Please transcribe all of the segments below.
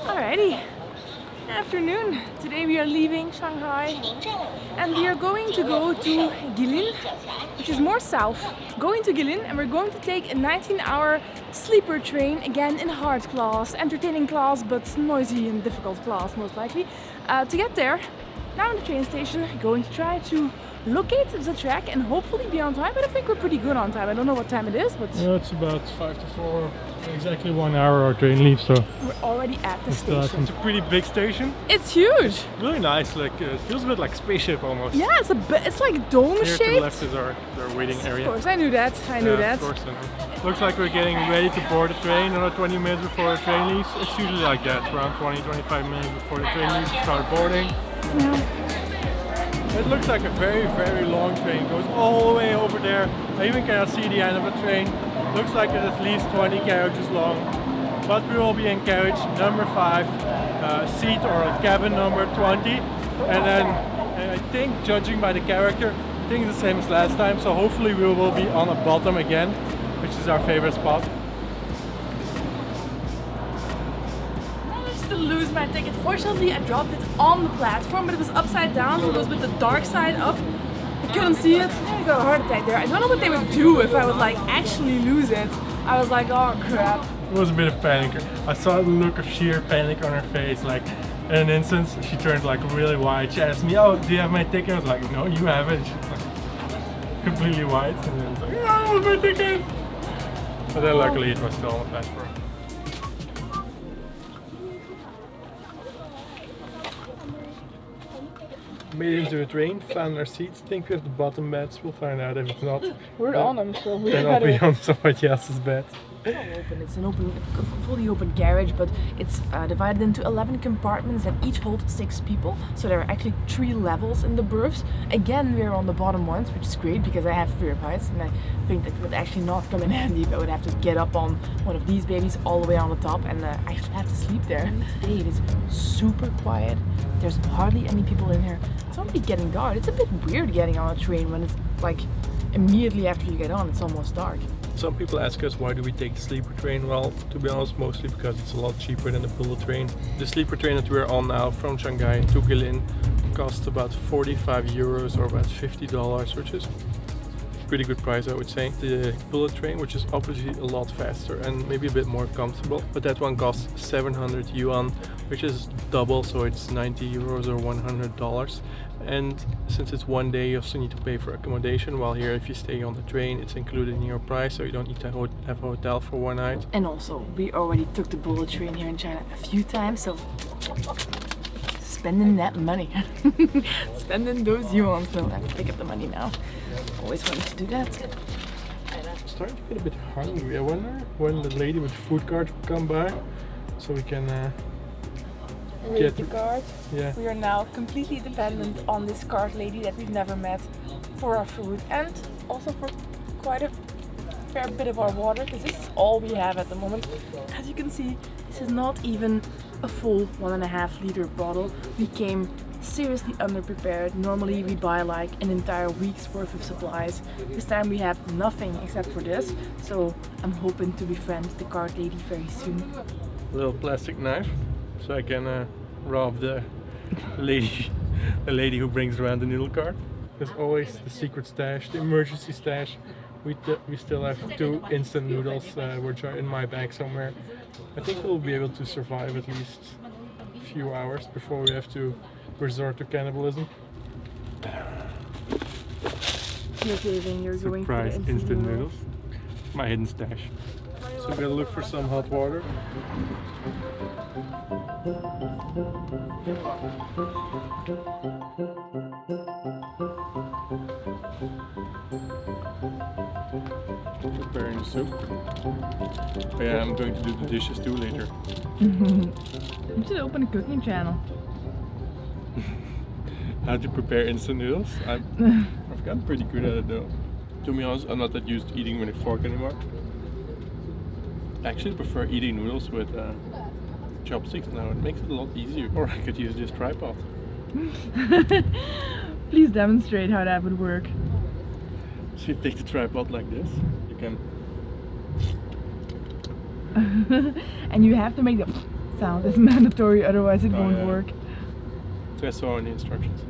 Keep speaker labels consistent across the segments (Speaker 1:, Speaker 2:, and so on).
Speaker 1: Alrighty, afternoon. Today we are leaving Shanghai and we are going to go to Guilin, which is more south. Going to Guilin, and we're going to take a 19-hour sleeper train, again in hard class, entertaining class but noisy and difficult class most likely, to get there. Now in the train station, going to try to locate the track and hopefully be on time, but I think we're pretty good on time. I don't know what time it is, but...
Speaker 2: Yeah, it's about 5 to 4, exactly 1 hour our train leaves, so...
Speaker 1: We're already at the station.
Speaker 2: It's a pretty big station.
Speaker 1: It's huge!
Speaker 2: Really nice, like it feels a bit like spaceship almost.
Speaker 1: Yeah, it's like dome shaped.
Speaker 2: Here to the left is our waiting area.
Speaker 1: Of course, I knew that, I knew that.
Speaker 2: Of course, I know. Looks like we're getting ready to board the train, another 20 minutes before the train leaves. It's usually like that, around 20-25 minutes before the train leaves, we start boarding.
Speaker 1: Yeah.
Speaker 2: It looks like a very, very long train. It goes all the way over there. I even cannot see the end of the train. Looks like it's at least 20 carriages long. But we will be in carriage number 5, seat or cabin number 20. And then I think, judging by the character, I think it's the same as last time. So hopefully we will be on the bottom again, which is our favorite spot.
Speaker 1: To lose my ticket. Fortunately, I dropped it on the platform, but it was upside down, so it was with the dark side up. I couldn't see it. I got a heart attack there. I don't know what they would do if I would like actually lose it. I was like, oh crap.
Speaker 2: It was a bit of panic. I saw the look of sheer panic on her face. Like in an instant, she turned like really white. She asked me, "Oh, do you have my ticket?" I was like, "No, you have it." She's like completely white, and then it's like, "Oh, my ticket!" But then luckily it was still on the platform. Made it into the train, found our seats. Think we have the bottom beds. We'll find out if it's not.
Speaker 1: We're on them, so we're
Speaker 2: then I'll be on somebody else's bed.
Speaker 1: It's an fully open carriage, but it's divided into 11 compartments that each hold 6 people. So there are actually 3 levels in the berths. Again, we're on the bottom ones, which is great because I have fear of heights, and I think that would actually not come in handy if I would have to get up on one of these babies all the way on the top and actually have to sleep there. Today it is super quiet. There's hardly any people in here. It's already getting dark. It's a bit weird getting on a train when it's like immediately after you get on, it's almost dark.
Speaker 2: Some people ask us why do we take the sleeper train. Well, to be honest, mostly because it's a lot cheaper than the bullet train. The sleeper train that we're on now from Shanghai to Guilin costs about 45 euros or about $50, which is a pretty good price, I would say. The bullet train, which is obviously a lot faster and maybe a bit more comfortable, but that one costs 700 yuan, which is double, so it's 90 euros or $100. And since it's one day, you also need to pay for accommodation, while here if you stay on the train it's included in your price, so you don't need to have a hotel for one night.
Speaker 1: And also we already took the bullet train here in China a few times, so spending that money. Spending those yuan. No, I have to pick up the money now. Always wanted to do that.
Speaker 2: I'm starting to get a bit hungry. I wonder when the lady with the food cart will come by so we can
Speaker 1: Get the cart.
Speaker 2: Yeah.
Speaker 1: We are now completely dependent on this cart lady that we've never met for our food and also for quite a fair bit of our water, because this is all we have at the moment. As you can see, this is not even a full 1.5 liter bottle. We came seriously underprepared. Normally we buy like an entire week's worth of supplies. This time we have nothing except for this, so I'm hoping to befriend the cart lady very soon.
Speaker 2: A little plastic knife, so I can rob the lady who brings around the noodle cart. There's always the secret stash, the emergency stash. We still have 2 instant noodles which are in my bag somewhere. I think we'll be able to survive at least a few hours before we have to resort to cannibalism.
Speaker 1: You're going for
Speaker 2: Surprise instant noodles. My hidden stash. So we're gonna look for some hot water. Preparing the soup. But yeah, I'm going to do the dishes too later.
Speaker 1: You should open a cooking channel.
Speaker 2: How to prepare instant noodles? I've gotten pretty good at it though. To be honest, I'm not that used to eating with a fork anymore. I actually prefer eating noodles with chopsticks now. It makes it a lot easier. Or I could use this tripod.
Speaker 1: Please demonstrate how that would work.
Speaker 2: So you take the tripod like this. You can.
Speaker 1: And you have to make the sound. It's mandatory, otherwise it won't work.
Speaker 2: So I saw in the instructions.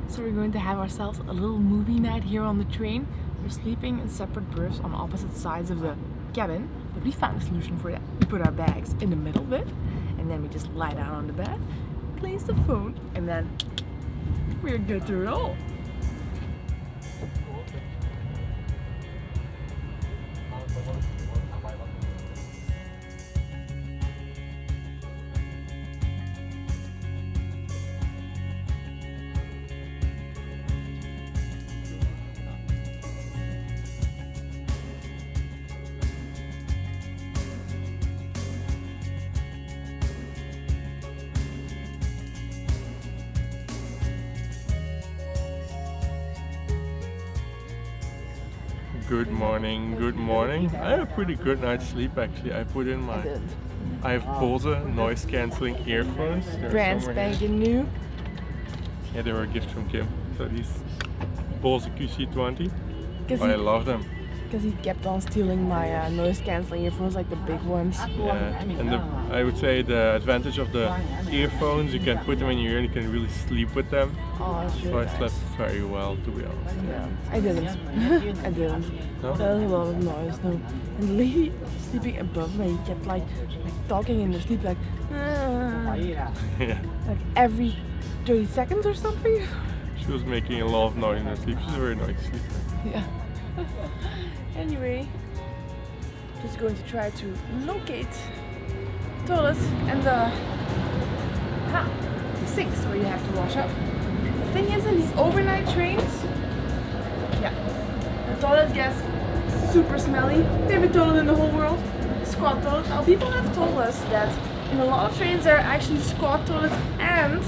Speaker 1: So we're going to have ourselves a little movie night here on the train. We're sleeping in separate berths on opposite sides of the cabin, but we found a solution for that. We put our bags in the middle bit, and then we just lie down on the bed, place the phone, and then we're good to roll.
Speaker 2: Good morning, good morning. I had a pretty good night's sleep actually. I put in my... I have Bose noise cancelling earphones.
Speaker 1: Brand spanking new.
Speaker 2: Yeah, they were a gift from Kim. So these Bose QC20. But I love them.
Speaker 1: Because he kept on stealing my noise cancelling earphones, like the big ones.
Speaker 2: Yeah, and I would say the advantage of the earphones, you can put them in your ear and you can really sleep with them.
Speaker 1: Oh, that's really
Speaker 2: so I
Speaker 1: nice.
Speaker 2: slept very well, to be honest.
Speaker 1: Yeah, I didn't. I didn't.
Speaker 2: No?
Speaker 1: There was a lot of noise, no. And the lady sleeping above me kept like talking in her sleep, like,
Speaker 2: Yeah.
Speaker 1: like every 30 seconds or something.
Speaker 2: She was making a lot of noise in her sleep. She's a very noisy sleeper.
Speaker 1: Yeah. Anyway, just going to try to locate toilets and the sinks where you have to wash up. The thing is, in these overnight trains, yeah, the toilet gets super smelly. Favorite toilet in the whole world, squat toilet. Now people have told us that in a lot of trains there are actually squat toilets and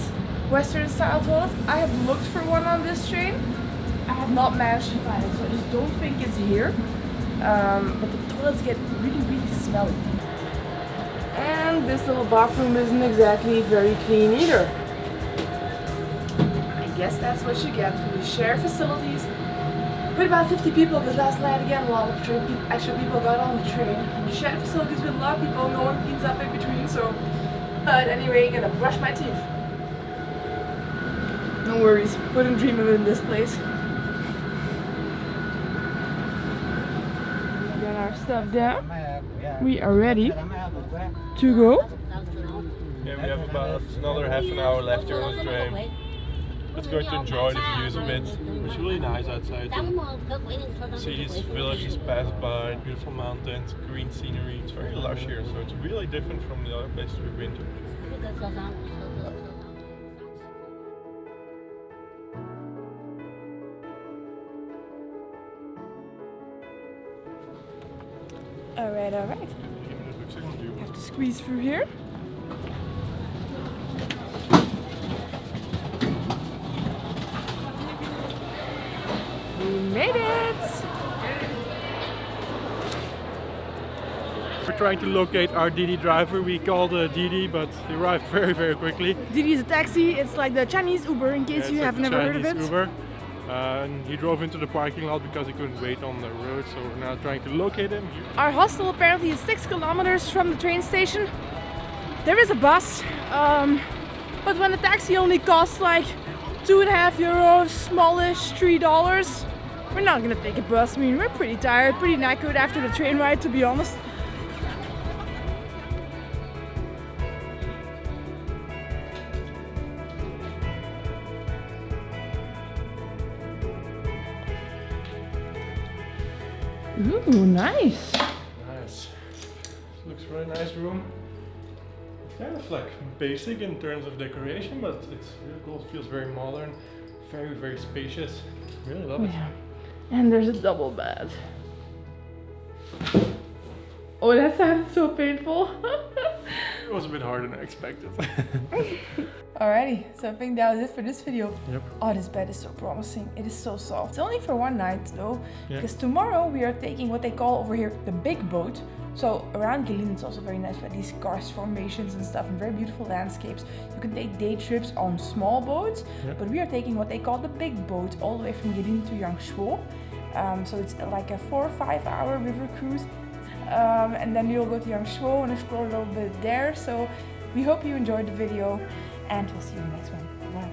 Speaker 1: Western style toilets. I have looked for one on this train. I have not managed to find it, so I just don't think it's here. But the toilets get really, really smelly. And this little bathroom isn't exactly very clean either. I guess that's what you get when you share facilities with about 50 people, because last night again a lot of extra people got on the train. And you share facilities with a lot of people, no one cleans up in between, so... But anyway, I'm gonna brush my teeth. No worries, wouldn't dream of it in this place. Our stuff down. We are ready to go.
Speaker 2: Yeah, we have about another half an hour left here on the train. Let's go to enjoy the views a bit. It's really nice outside. See these villages pass by, beautiful mountains, green scenery. It's very lush here, so it's really different from the other places we've been to.
Speaker 1: Alright. Have to squeeze through here. We made it!
Speaker 2: We're trying to locate our Didi driver. We called Didi, but he arrived very, very quickly.
Speaker 1: Didi is a taxi. It's like the Chinese Uber, in case you have never heard of it.
Speaker 2: Uber. And he drove into the parking lot because he couldn't wait on the road, so we're now trying to locate him.
Speaker 1: Our hostel apparently is 6 kilometers from the train station. There is a bus, but when a taxi only costs like €2.50, smallish, $3, we're not gonna take a bus. I mean, we're pretty tired, pretty knackered after the train ride, to be honest. Ooh, nice.
Speaker 2: Nice. Looks really nice room. Kind of like basic in terms of decoration, but it's really cool. It feels very modern, very, very spacious. Really love it.
Speaker 1: Yeah. And there's a double bed. Oh, that sounded so painful.
Speaker 2: It was a bit harder than I expected.
Speaker 1: Alrighty, so I think that was it for this video.
Speaker 2: Yep.
Speaker 1: Oh, this bed is so promising. It is so soft. It's only for one night though,
Speaker 2: Yeah.
Speaker 1: because tomorrow we are taking what they call over here the big boat. So around Guilin it's also very nice with these karst formations and stuff and very beautiful landscapes. You can take day trips on small boats,
Speaker 2: Yep.
Speaker 1: but we are taking what they call the big boat all the way from Guilin to Yangshuo. So it's like a 4 or 5 hour river cruise. And then you'll go to Yangshuo and explore a little bit there. So we hope you enjoyed the video and we'll see you in the next one. Bye.